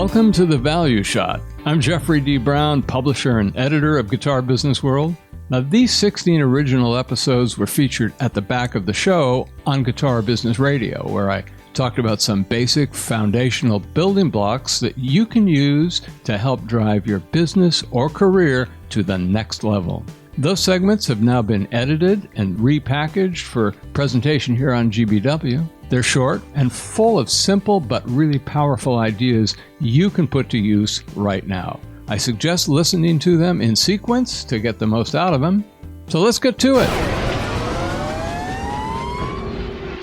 Welcome to The Value Shot. I'm Jeffrey D. Brown, publisher and editor of Guitar Business World. Now, these 16 original episodes were featured at the back of the show on Guitar Business Radio, where I talked about some basic foundational building blocks that you can use to help drive your business or career to the next level. Those segments have now been edited and repackaged for presentation here on GBW. They're short and full of simple but really powerful ideas you can put to use right now. I suggest listening to them in sequence to get the most out of them. So let's get to it.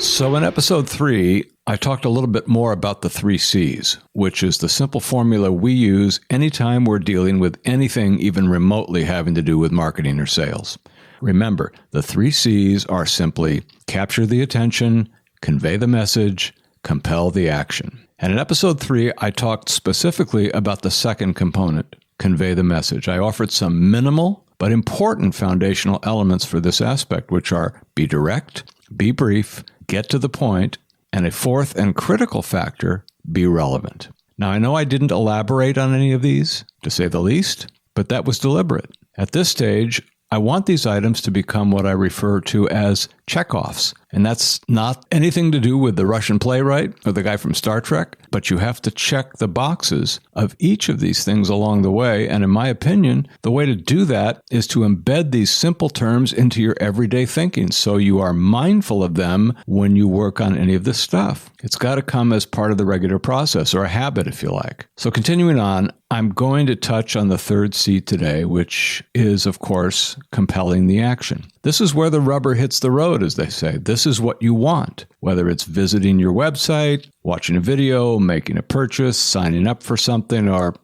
So in episode 3, I talked a little bit more about the 3 C's, which is the simple formula we use anytime we're dealing with anything even remotely having to do with marketing or sales. Remember, the 3 C's are simply capture the attention, convey the message, compel the action. And in episode 3, I talked specifically about the second component, convey the message. I offered some minimal but important foundational elements for this aspect, which are be direct, be brief, get to the point, and a fourth and critical factor, be relevant. Now, I know I didn't elaborate on any of these, to say the least, but that was deliberate. At this stage, I want these items to become what I refer to as checkoffs. And that's not anything to do with the Russian playwright or the guy from Star Trek, but you have to check the boxes of each of these things along the way. And in my opinion, the way to do that is to embed these simple terms into your everyday thinking so you are mindful of them when you work on any of this stuff. It's got to come as part of the regular process, or a habit if you like. So continuing on, I'm going to touch on the third C today, which is, of course, compelling the action. This is where the rubber hits the road, as they say. This is what you want, whether it's visiting your website, watching a video, making a purchase, signing up for something, or,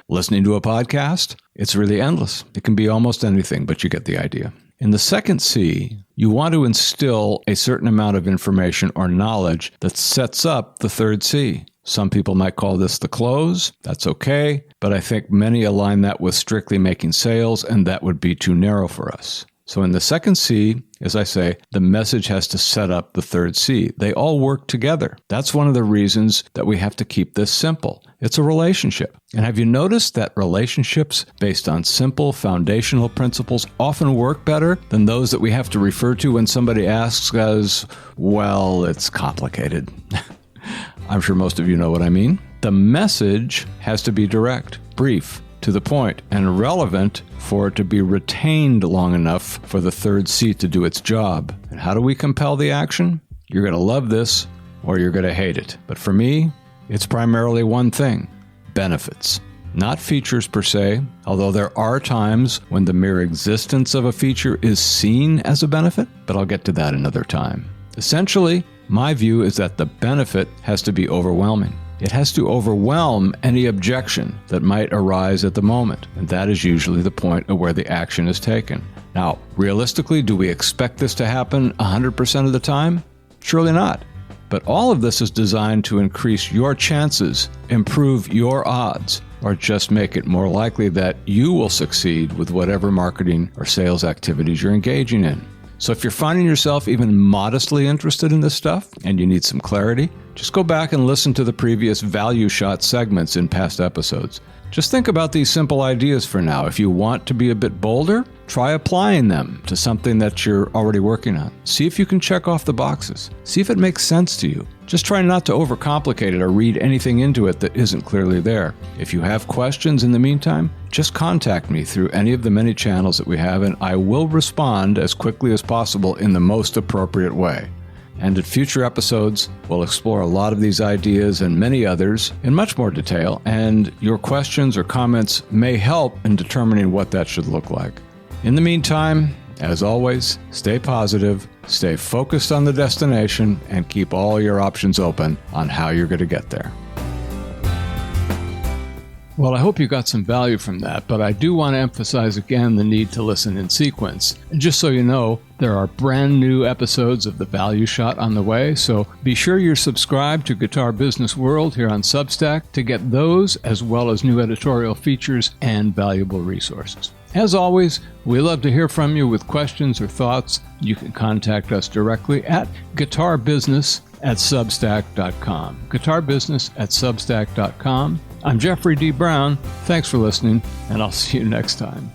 listening to a podcast. It's really endless. It can be almost anything, but you get the idea. In the second C, you want to instill a certain amount of information or knowledge that sets up the third C. Some people might call this the close. That's okay, but I think many align that with strictly making sales, and that would be too narrow for us. So in the second C, as I say, the message has to set up the third C. They all work together. That's one of the reasons that we have to keep this simple. It's a relationship. And have you noticed that relationships based on simple foundational principles often work better than those that we have to refer to when somebody asks us, well, it's complicated. I'm sure most of you know what I mean. The message has to be direct, brief, to the point, and relevant for it to be retained long enough for the third C to do its job. And how do we compel the action? You're going to love this or you're going to hate it. But for me, it's primarily one thing: benefits. Not features per se, although there are times when the mere existence of a feature is seen as a benefit, but I'll get to that another time. Essentially, my view is that the benefit has to be overwhelming. It has to overwhelm any objection that might arise at the moment, and that is usually the point of where the action is taken. Now, realistically, do we expect this to happen 100% of the time? Surely not. But all of this is designed to increase your chances, improve your odds, or just make it more likely that you will succeed with whatever marketing or sales activities you're engaging in. So if you're finding yourself even modestly interested in this stuff and you need some clarity, just go back and listen to the previous Value Shot segments in past episodes. Just think about these simple ideas for now. If you want to be a bit bolder, try applying them to something that you're already working on. See if you can check off the boxes. See if it makes sense to you. Just try not to overcomplicate it or read anything into it that isn't clearly there. If you have questions in the meantime, just contact me through any of the many channels that we have, and I will respond as quickly as possible in the most appropriate way. And in future episodes, we'll explore a lot of these ideas and many others in much more detail, and your questions or comments may help in determining what that should look like. In the meantime, as always, stay positive, stay focused on the destination, and keep all your options open on how you're going to get there. Well, I hope you got some value from that, but I do want to emphasize again the need to listen in sequence. And just so you know, there are brand new episodes of The Value Shot on the way, so be sure you're subscribed to Guitar Business World here on Substack to get those, as well as new editorial features and valuable resources. As always, we love to hear from you with questions or thoughts. You can contact us directly at guitarbusiness@substack.com. guitarbusiness@substack.com. I'm Jeffrey D. Brown. Thanks for listening, and I'll see you next time.